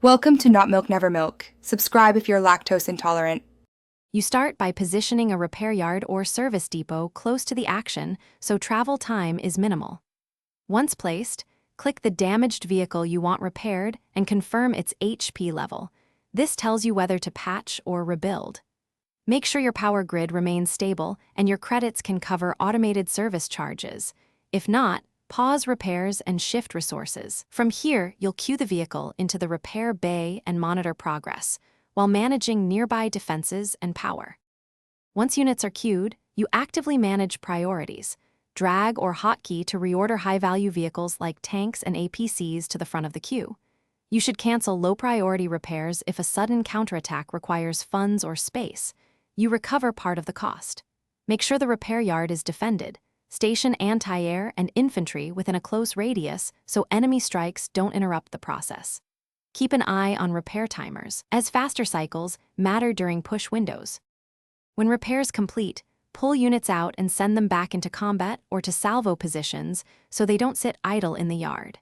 Welcome to Not Milk Never Milk. Subscribe if you're lactose intolerant. You start by positioning a repair yard or service depot close to the action so travel time is minimal. Once placed, click the damaged vehicle you want repaired and confirm its HP level. This tells you whether to patch or rebuild. Make sure your power grid remains stable and your credits can cover automated service charges. If not, pause repairs and shift resources. From here, you'll queue the vehicle into the repair bay and monitor progress, while managing nearby defenses and power. Once units are queued, you actively manage priorities. Drag or hotkey to reorder high-value vehicles like tanks and APCs to the front of the queue. You should cancel low-priority repairs if a sudden counterattack requires funds or space. You recover part of the cost. Make sure the repair yard is defended. Station anti-air and infantry within a close radius so enemy strikes don't interrupt the process. Keep an eye on repair timers, as faster cycles matter during push windows. When repairs complete, pull units out and send them back into combat or to salvo positions so they don't sit idle in the yard.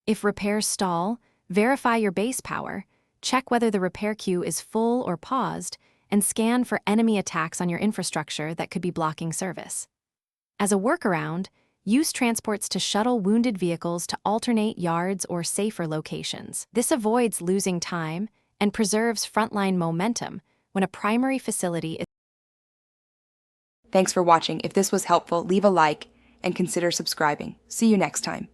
If repairs stall, verify your base power, check whether the repair queue is full or paused, and scan for enemy attacks on your infrastructure that could be blocking service. As a workaround, use transports to shuttle wounded vehicles to alternate yards or safer locations. This avoids losing time and preserves frontline momentum when a primary facility is. Thanks for watching. If this was helpful, leave a like and consider subscribing. See you next time.